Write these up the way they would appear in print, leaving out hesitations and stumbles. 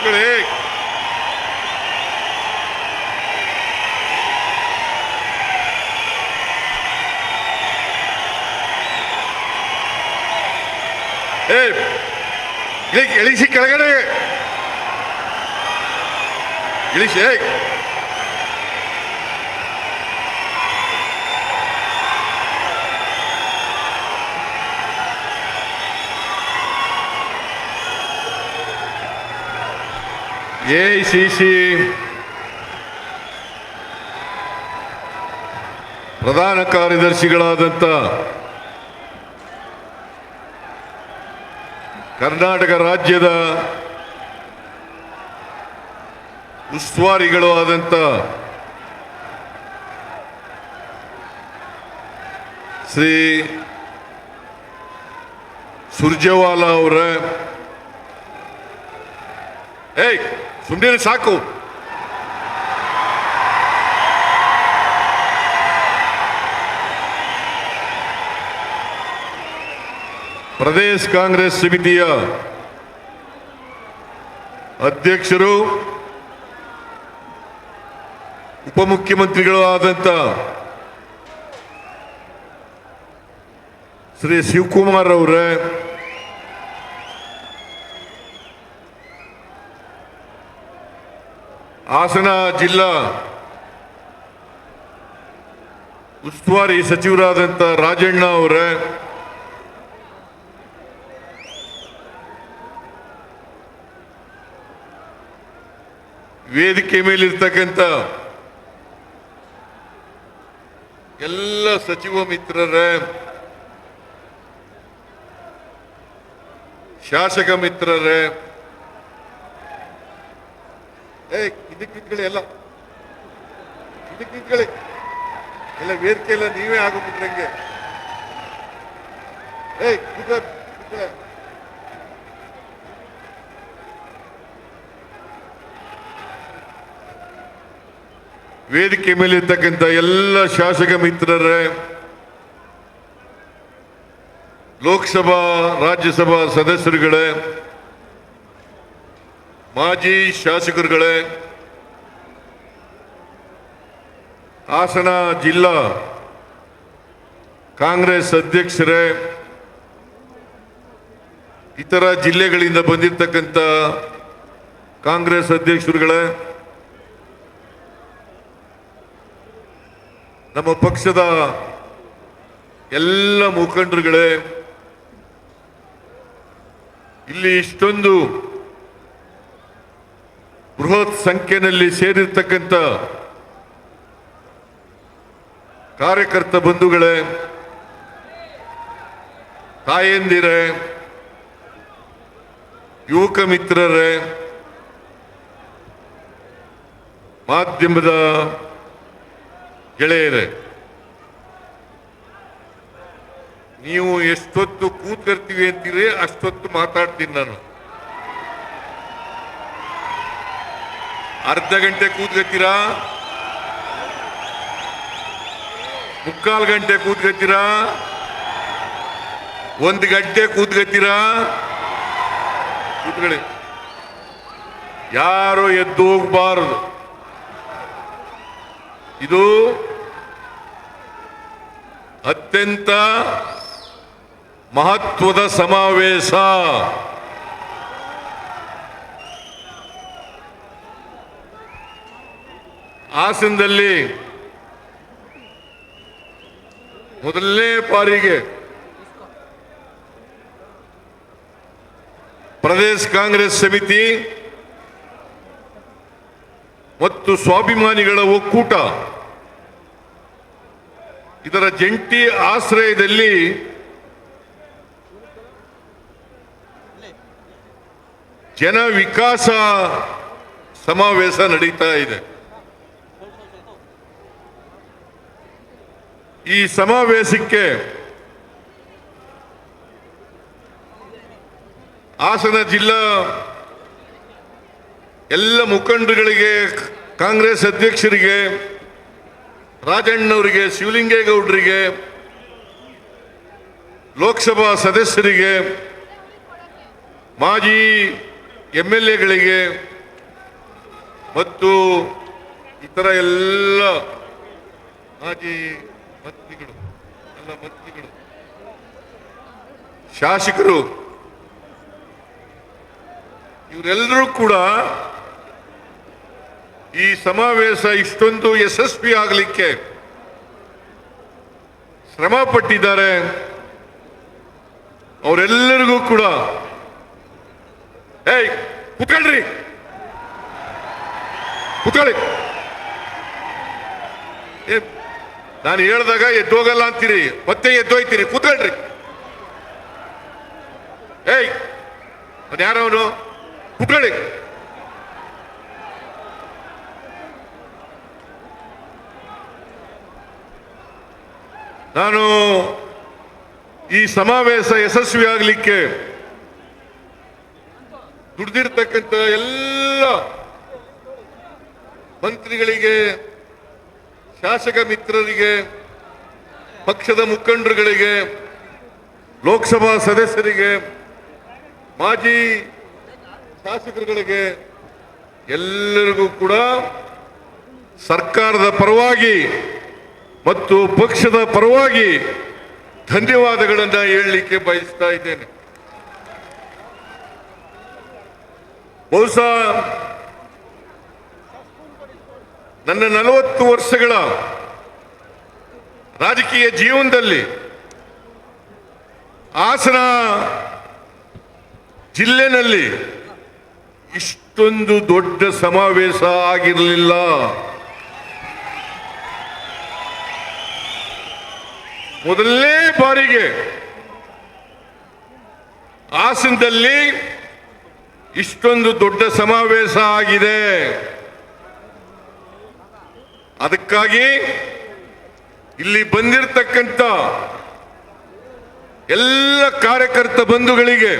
ಕೂತ್ಕೊಳ್ಳಿ. ಇಳಿಸಿ ಕೆಳಗಡೆ ಇಳಿಸಿ. ಎಐಸಿಸಿ ಪ್ರಧಾನ ಕಾರ್ಯದರ್ಶಿಗಳಾದಂಥ ಕರ್ನಾಟಕ ರಾಜ್ಯದ ಉಸ್ತುವಾರಿಗಳು ಆದಂಥ ಶ್ರೀ ಸುರ್ಜೇವಾಲಾ ಅವರ ಸುಮ್ಮನೆ ಸಾಕು. ಪ್ರದೇಶ ಕಾಂಗ್ರೆಸ್ ಸಮಿತಿಯ ಅಧ್ಯಕ್ಷರು ಉಪಮುಖ್ಯಮಂತ್ರಿಗಳು ಆದಂಥ ಶ್ರೀ ಶಿವಕುಮಾರ್ ಅವರೇ, ಹಾಸನ ಜಿಲ್ಲಾ ಉಸ್ತುವಾರಿ ಸಚಿವರಾದಂಥ ರಾಜಣ್ಣ ಅವರೇ, ವೇದಿಕೆ ಮೇಲಿರ್ತಕ್ಕಂಥ ಎಲ್ಲ ಸಚಿವ ಮಿತ್ರರೇ, ಶಾಸಕ ಮಿತ್ರರೇ, ಇದಕ್ಕೆ ನಿಂತ್ಕೊಳ್ಳಿ, ಇದಕ್ಕೆ ನಿಂತ್ಕೊಳ್ಳಿ, ಎಲ್ಲ ವೇದಿಕೆ ಎಲ್ಲ ನೀವೇ ಆಗೋಗ್ಬಿಟ್ರಂಗೆ. ವೇದಿಕೆ ಮೇಲಿರ್ತಕ್ಕಂಥ ಎಲ್ಲ ಶಾಸಕ ಮಿತ್ರರೇ, ಲೋಕಸಭಾ ರಾಜ್ಯಸಭಾ ಸದಸ್ಯರುಗಳೇ, ಮಾಜಿ ಶಾಸಕರುಗಳೇ, ಹಾಸನ ಜಿಲ್ಲಾ ಕಾಂಗ್ರೆಸ್ ಅಧ್ಯಕ್ಷರೇ, ಇತರ ಜಿಲ್ಲೆಗಳಿಂದ ಬಂದಿರತಕ್ಕಂಥ ಕಾಂಗ್ರೆಸ್ ಅಧ್ಯಕ್ಷರುಗಳೇ, ನಮ್ಮ ಪಕ್ಷದ ಎಲ್ಲ ಮುಖಂಡರುಗಳೇ, ಇಲ್ಲಿ ಇಷ್ಟೊಂದು ಬೃಹತ್ ಸಂಖ್ಯೆಯಲ್ಲಿ ಸೇರಿರ್ತಕ್ಕಂಥ ಕಾರ್ಯಕರ್ತ ಬಂಧುಗಳೇ, ತಾಯಂದಿರೇ, ಯುವಕ ಮಿತ್ರರೇ, ಮಾಧ್ಯಮದ ಗೆಳೆಯರೇ, ನೀವು ಎಷ್ಟೊತ್ತು ಕೂತ್ಕರ್ತೀವಿ ಅಂತೀರಿ ಅಷ್ಟೊತ್ತು ಮಾತಾಡ್ತೀನಿ ನಾನು. ಅರ್ಧ ಗಂಟೆ ಕೂತ್ಕತ್ತೀರಾ, ಮುಕ್ಕಾಲು ಗಂಟೆ ಕೂತ್ಕತ್ತೀರಾ, 1 ಗಂಟೆ ಕೂತ್ಕತ್ತೀರಾ, ಕೂತ್ಕೊಳ್ಳಿ. ಯಾರು ಎದ್ದು ಹೋಗಬಾರದು. ಇದು ಅತ್ಯಂತ ಮಹತ್ವದ ಸಮಾವೇಶ. ಹಾಸನದಲ್ಲಿ ಮೊದಲನೇ ಬಾರಿಗೆ ಪ್ರದೇಶ ಕಾಂಗ್ರೆಸ್ ಸಮಿತಿ ಮತ್ತು ಸ್ವಾಭಿಮಾನಿಗಳ ಒಕ್ಕೂಟ ಇದರ ಜಂಟಿ ಆಶ್ರಯದಲ್ಲಿ ಜನ ವಿಕಾಸ ಸಮಾವೇಶ ನಡೀತಾ ಇದೆ. ಈ ಸಮಾವೇಶಕ್ಕೆ ಹಾಸನ ಜಿಲ್ಲಾ ಎಲ್ಲ ಮುಖಂಡರುಗಳಿಗೆ, ಕಾಂಗ್ರೆಸ್ ಅಧ್ಯಕ್ಷರಿಗೆ, ರಾಜಣ್ಣವರಿಗೆ, ಶಿವಲಿಂಗೇಗೌಡರಿಗೆ, ಲೋಕಸಭಾ ಸದಸ್ಯರಿಗೆ, ಮಾಜಿ MLAಗಳಿಗೆ ಮತ್ತು ಇತರ ಎಲ್ಲ ಮಾಜಿ ಮಂತ್ರಿಗಳು ಶಾಸಕರು ಇವರೆಲ್ಲರೂ ಕೂಡ ಈ ಸಮಾವೇಶ ಇಷ್ಟೊಂದು ಯಶಸ್ವಿ ಆಗಲಿಕ್ಕೆ ಶ್ರಮ ಪಟ್ಟಿದ್ದಾರೆ. ಅವರೆಲ್ಲರಿಗೂ ಕೂಡ ಕೂತ್ಕೊಳ್ರಿ, ಕೂತ್ಕೊಳ್ಳಿ. ನಾನು ಹೇಳ್ದಾಗ ಎದ್ದೋಗಲ್ಲ ಅಂತೀರಿ, ಮತ್ತೆ ಎದ್ದೋಯ್ತೀರಿ. ಕೂತ್ಕೊಳ್ರಿ. ಯಾರವನು? ಕೂತ್ಕೊಳ್ಳಿ. ನಾನು ಈ ಸಮಾವೇಶ ಯಶಸ್ವಿಯಾಗಲಿಕ್ಕೆ ದುಡಿದಿರ್ತಕ್ಕಂಥ ಎಲ್ಲ ಮಂತ್ರಿಗಳಿಗೆ, ಶಾಸಕ ಮಿತ್ರರಿಗೆ, ಪಕ್ಷದ ಮುಖಂಡರುಗಳಿಗೆ, ಲೋಕಸಭಾ ಸದಸ್ಯರಿಗೆ, ಮಾಜಿ ಶಾಸಕರುಗಳಿಗೆ ಎಲ್ಲರಿಗೂ ಕೂಡ ಸರ್ಕಾರದ ಪರವಾಗಿ ಮತ್ತು ಪಕ್ಷದ ಪರವಾಗಿ ಧನ್ಯವಾದಗಳನ್ನು ಹೇಳಲಿಕ್ಕೆ ಬಯಸ್ತಾ ಇದ್ದೇನೆ. ಬಹುಶಃ ನನ್ನ 40 ವರ್ಷಗಳ ರಾಜಕೀಯ ಜೀವನದಲ್ಲಿ ಹಾಸನ ಜಿಲ್ಲೆನಲ್ಲಿ ಇಷ್ಟೊಂದು ದೊಡ್ಡ ಸಮಾವೇಶ ಆಗಿರಲಿಲ್ಲ. ಮೊದಲನೇ ಬಾರಿಗೆ ಹಾಸನದಲ್ಲಿ ಇಷ್ಟೊಂದು ದೊಡ್ಡ ಸಮಾವೇಶ ಆಗಿದೆ. ಅದಕ್ಕಾಗಿ ಇಲ್ಲಿ ಬಂದಿರತಕ್ಕಂಥ ಎಲ್ಲ ಕಾರ್ಯಕರ್ತ ಬಂಧುಗಳಿಗೆ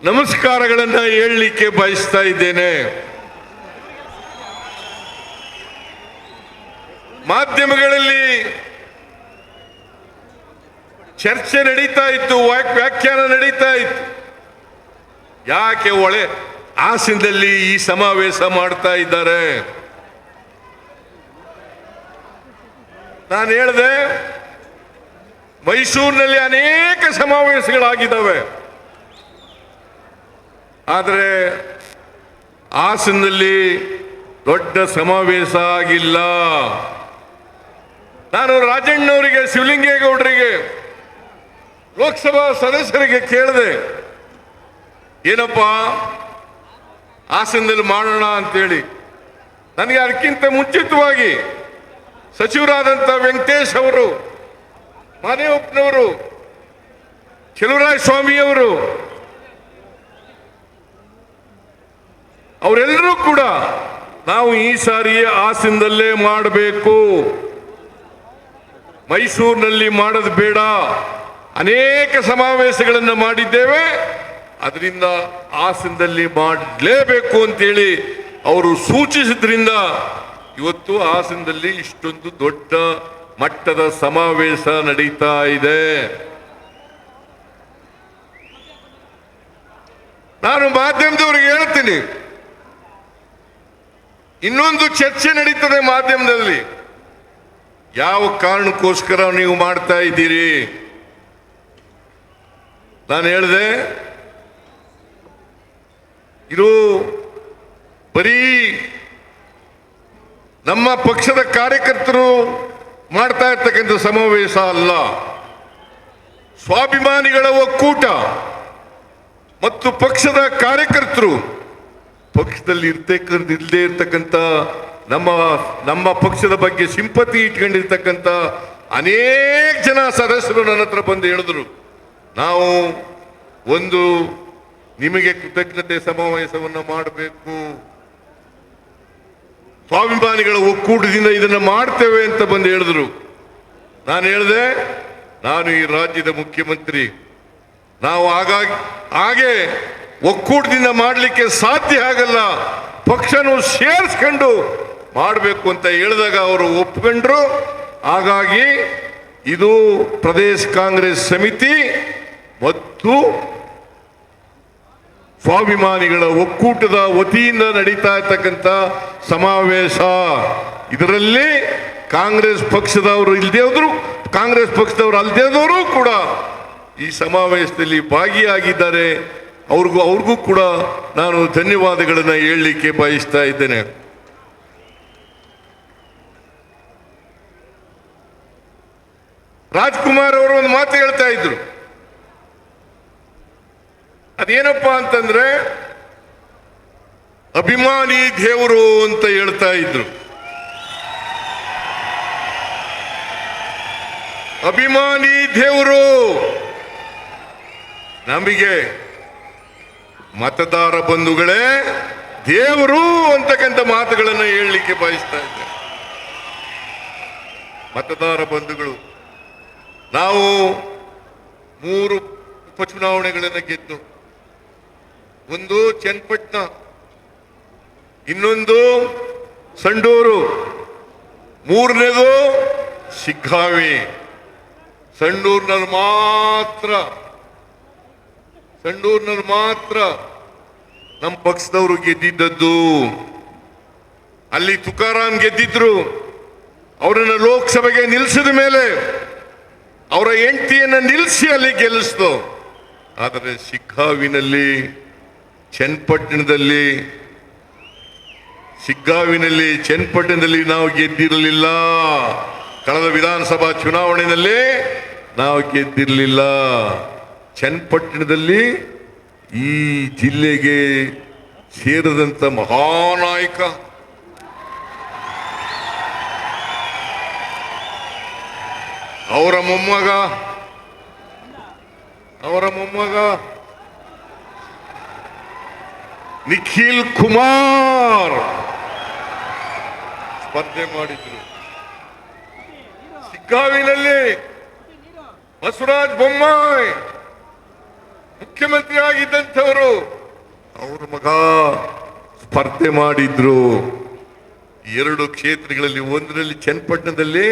ನಮಸ್ಕಾರಗಳನ್ನು ಹೇಳಲಿಕ್ಕೆ ಬಯಸ್ತಾ ಇದ್ದೇನೆ. ಮಾಧ್ಯಮಗಳಲ್ಲಿ ಚರ್ಚೆ ನಡೀತಾ ಇತ್ತು, ವ್ಯಾಖ್ಯಾನ ನಡೀತಾ ಇತ್ತು. ಯಾಕೆ ಹಾಸನದಲ್ಲಿ ಈ ಸಮಾವೇಶ ಮಾಡ್ತಾ ಇದ್ದಾರೆ? ನಾನು ಹೇಳಿದೆ, ಮೈಸೂರಿನಲ್ಲಿ ಅನೇಕ ಸಮಾವೇಶಗಳಾಗಿದ್ದಾವೆ, ಆದರೆ ಹಾಸನದಲ್ಲಿ ದೊಡ್ಡ ಸಮಾವೇಶ ಆಗಿಲ್ಲ. ನಾನು ರಾಜಣ್ಣವರಿಗೆ, ಶಿವಲಿಂಗೇಗೌಡರಿಗೆ, ಲೋಕಸಭಾ ಸದಸ್ಯರಿಗೆ ಕೇಳಿದೆ, ಏನಪ್ಪ ಹಾಸನದಲ್ಲಿ ಮಾಡೋಣ ಅಂತೇಳಿ. ನನಗೆ ಅದಕ್ಕಿಂತ ಮುಂಚಿತವಾಗಿ ಸಚಿವರಾದಂಥ ವೆಂಕಟೇಶ್ ಅವರು, ಮಾದೇವಪ್ಪನವರು, ಚೆಲುವರಾಯ ಸ್ವಾಮಿಯವರು, ಅವರೆಲ್ಲರೂ ಕೂಡ ನಾವು ಈ ಸಾರಿ ಹಾಸನದಲ್ಲೇ ಮಾಡಬೇಕು, ಮೈಸೂರಿನಲ್ಲಿ ಮಾಡೋದು ಬೇಡ. ಅನೇಕ ಸಮಾವೇಶಗಳನ್ನು ಮಾಡಿದ್ದೇವೆ, ಅದರಿಂದ ಹಾಸನದಲ್ಲಿ ಮಾಡಲೇಬೇಕು ಅಂತೇಳಿ ಅವರು ಸೂಚಿಸಿದ್ರಿಂದ ಇವತ್ತು ಹಾಸನದಲ್ಲಿ ಇಷ್ಟೊಂದು ದೊಡ್ಡ ಮಟ್ಟದ ಸಮಾವೇಶ ನಡೀತಾ ಇದೆ. ನಾನು ಮಾಧ್ಯಮದವರಿಗೆ ಹೇಳ್ತೀನಿ, ಇನ್ನೊಂದು ಚರ್ಚೆ ನಡೀತದೆ ಮಾಧ್ಯಮದಲ್ಲಿ. ಯಾವ ಕಾರಣಕ್ಕೋಸ್ಕರ ನೀವು ಮಾಡ್ತಾ ಇದ್ದೀರಿ? ನಾನು ಹೇಳಿದೆ, ಇದು ಬರೀ ನಮ್ಮ ಪಕ್ಷದ ಕಾರ್ಯಕರ್ತರು ಮಾಡ್ತಾ ಇರ್ತಕ್ಕಂಥ ಸಮಾವೇಶ ಅಲ್ಲ, ಸ್ವಾಭಿಮಾನಿಗಳ ಒಕ್ಕೂಟ ಮತ್ತು ಪಕ್ಷದ ಕಾರ್ಯಕರ್ತರು, ಪಕ್ಷದಲ್ಲಿ ಇಲ್ಲದೆ ಇರ್ತಕ್ಕಂಥ ನಮ್ಮ ಪಕ್ಷದ ಬಗ್ಗೆ ಸಿಂಪತಿ ಇಟ್ಕೊಂಡಿರ್ತಕ್ಕಂಥ ಅನೇಕ ಜನ ಸದಸ್ಯರು ನನ್ನ ಹತ್ರ ಬಂದು ಹೇಳಿದ್ರು, ನಾವು ಒಂದು ನಿಮಗೆ ಕೃತಜ್ಞತೆ ಸಮಾವೇಶವನ್ನು ಮಾಡಬೇಕು, ಸ್ವಾಭಿಮಾನಿಗಳ ಒಕ್ಕೂಟದಿಂದ ಇದನ್ನು ಮಾಡ್ತೇವೆ ಅಂತ ಬಂದು ಹೇಳಿದ್ರು. ನಾನು ಹೇಳಿದೆ, ನಾನು ಈ ರಾಜ್ಯದ ಮುಖ್ಯಮಂತ್ರಿ, ನಾವು ಹಾಗೆ ಒಕ್ಕೂಟದಿಂದ ಮಾಡಲಿಕ್ಕೆ ಸಾಧ್ಯ ಆಗಲ್ಲ, ಪಕ್ಷನೂ ಸೇರಿಸ್ಕೊಂಡು ಮಾಡಬೇಕು ಅಂತ ಹೇಳಿದಾಗ ಅವರು ಒಪ್ಕೊಂಡ್ರು. ಹಾಗಾಗಿ ಇದು ಪ್ರದೇಶ ಕಾಂಗ್ರೆಸ್ ಸಮಿತಿ ಮತ್ತು ಸ್ವಾಭಿಮಾನಿಗಳ ಒಕ್ಕೂಟದ ವತಿಯಿಂದ ನಡೀತಾ ಇರ್ತಕ್ಕಂಥ ಸಮಾವೇಶ. ಇದರಲ್ಲಿ ಕಾಂಗ್ರೆಸ್ ಪಕ್ಷದವರು ಇಲ್ಲದೆ ಹೋದ್ರು, ಕಾಂಗ್ರೆಸ್ ಪಕ್ಷದವರು ಅಲ್ಲದೆ ಹೋದವರು ಕೂಡ ಈ ಸಮಾವೇಶದಲ್ಲಿ ಭಾಗಿಯಾಗಿದ್ದಾರೆ. ಅವ್ರಿಗೂ ಕೂಡ ನಾನು ಧನ್ಯವಾದಗಳನ್ನು ಹೇಳಲಿಕ್ಕೆ ಬಯಸ್ತಾ ಇದ್ದೇನೆ. ರಾಜ್ಕುಮಾರ್ ಅವರು ಒಂದು ಮಾತು ಹೇಳ್ತಾ ಇದ್ರು. ಅದೇನಪ್ಪಾ ಅಂತಂದ್ರೆ ಅಭಿಮಾನಿ ದೇವರು ಅಂತ ಹೇಳ್ತಾ ಇದ್ರು. ಅಭಿಮಾನಿ ದೇವರು ನಮಗೆ ಮತದಾರ ಬಂಧುಗಳೇ ದೇವರು ಅಂತಕ್ಕಂಥ ಮಾತುಗಳನ್ನು ಹೇಳಲಿಕ್ಕೆ ಬಯಸ್ತಾ ಇದ್ದೆ. ಮತದಾರ ಬಂಧುಗಳು, ನಾವು 3 ಉಪಚುನಾವಣೆಗಳನ್ನು ಗೆದ್ದು, ಒಂದು ಚನ್ನಪಟ್ಟಣ, ಇನ್ನೊಂದು ಸಂಡೂರು, ಮೂರನೇದು ಶಿಗ್ಗಾವಿ. ಸಂಡೂರಿನಲ್ಲಿ ಮಾತ್ರ ನಮ್ಮ ಪಕ್ಷದವರು ಗೆದ್ದಿದ್ದದ್ದು. ಅಲ್ಲಿ ತುಕಾರಾಮ್ ಗೆದ್ದಿದ್ರು. ಅವರನ್ನು ಲೋಕಸಭೆಗೆ ನಿಲ್ಲಿಸಿದ ಮೇಲೆ ಅವರ ಹೆಂಡತಿಯನ್ನು ನಿಲ್ಲಿಸಿ ಅಲ್ಲಿ ಗೆಲ್ಲಿಸ್ತು. ಆದರೆ ಶಿಗ್ಗಾವಿನಲ್ಲಿ, ಚನ್ನಪಟ್ಟಣದಲ್ಲಿ ನಾವು ಗೆದ್ದಿರಲಿಲ್ಲ. ಕಳೆದ ವಿಧಾನಸಭಾ ಚುನಾವಣೆಯಲ್ಲಿ ನಾವು ಗೆದ್ದಿರಲಿಲ್ಲ. ಚನ್ನಪಟ್ಟಣದಲ್ಲಿ ಈ ಜಿಲ್ಲೆಗೆ ಸೇರಿದಂತ ಮಹಾನಾಯಕ ಅವರ ಮೊಮ್ಮಗ ನಿಖಿಲ್ ಕುಮಾರ್ ಸ್ಪರ್ಧೆ ಮಾಡಿದ್ರು. ಶಿಗ್ಗಾವಿನಲ್ಲಿ ಬಸವರಾಜ ಬೊಮ್ಮಾಯಿ ಮುಖ್ಯಮಂತ್ರಿ ಆಗಿದ್ದಂಥವರು, ಅವರ ಮಗ ಸ್ಪರ್ಧೆ ಮಾಡಿದ್ರು. 2 ಕ್ಷೇತ್ರಗಳಲ್ಲಿ, ಒಂದರಲ್ಲಿ ಚನ್ನಪಟ್ಟಣದಲ್ಲಿ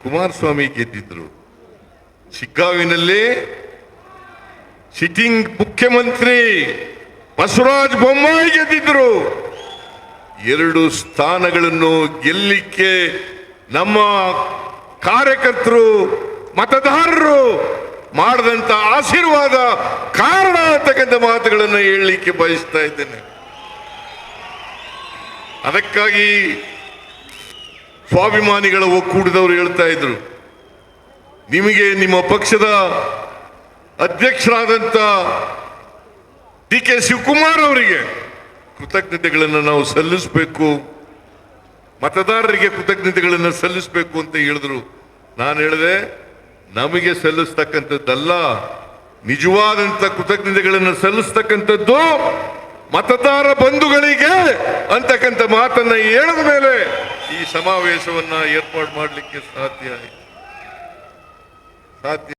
ಕುಮಾರಸ್ವಾಮಿ ಗೆದ್ದಿದ್ರು, ಶಿಗ್ಗಾವಿನಲ್ಲಿ ಸಿಟ್ಟಿಂಗ್ ಮುಖ್ಯಮಂತ್ರಿ ಬಸವರಾಜ ಬೊಮ್ಮಾಯಿ ಗೆದ್ದಿದ್ರು. 2 ಸ್ಥಾನಗಳನ್ನು ಗೆಲ್ಲಿಕ್ಕೆ ನಮ್ಮ ಕಾರ್ಯಕರ್ತರು, ಮತದಾರರು ಮಾಡಿದಂತ ಆಶೀರ್ವಾದ ಕಾರಣ ಅಂತಕ್ಕಂಥ ಮಾತುಗಳನ್ನು ಹೇಳಲಿಕ್ಕೆ ಬಯಸ್ತಾ ಇದ್ದೇನೆ. ಅದಕ್ಕಾಗಿ ಸ್ವಾಭಿಮಾನಿಗಳ ಒಕ್ಕೂಟದವರು ಹೇಳ್ತಾ ಇದ್ರು, ನಿಮಗೆ ನಿಮ್ಮ ಪಕ್ಷದ ಅಧ್ಯಕ್ಷರಾದಂತ DK ಶಿವಕುಮಾರ್ ಅವರಿಗೆ ಕೃತಜ್ಞತೆಗಳನ್ನು ನಾವು ಸಲ್ಲಿಸಬೇಕು, ಮತದಾರರಿಗೆ ಕೃತಜ್ಞತೆಗಳನ್ನು ಸಲ್ಲಿಸಬೇಕು ಅಂತ ಹೇಳಿದ್ರು. ನಾನು ಹೇಳಿದೆ, ನಮಗೆ ಸಲ್ಲಿಸ್ತಕ್ಕಂಥದ್ದಲ್ಲ, ನಿಜವಾದಂತ ಕೃತಜ್ಞತೆಗಳನ್ನು ಸಲ್ಲಿಸ್ತಕ್ಕಂಥದ್ದು ಮತದಾರ ಬಂಧುಗಳಿಗೆ ಅಂತಕ್ಕಂಥ ಮಾತನ್ನ ಹೇಳಿದ ಮೇಲೆ ಈ ಸಮಾವೇಶವನ್ನ ಏರ್ಪಾಡು ಮಾಡಲಿಕ್ಕೆ ಸಾಧ್ಯ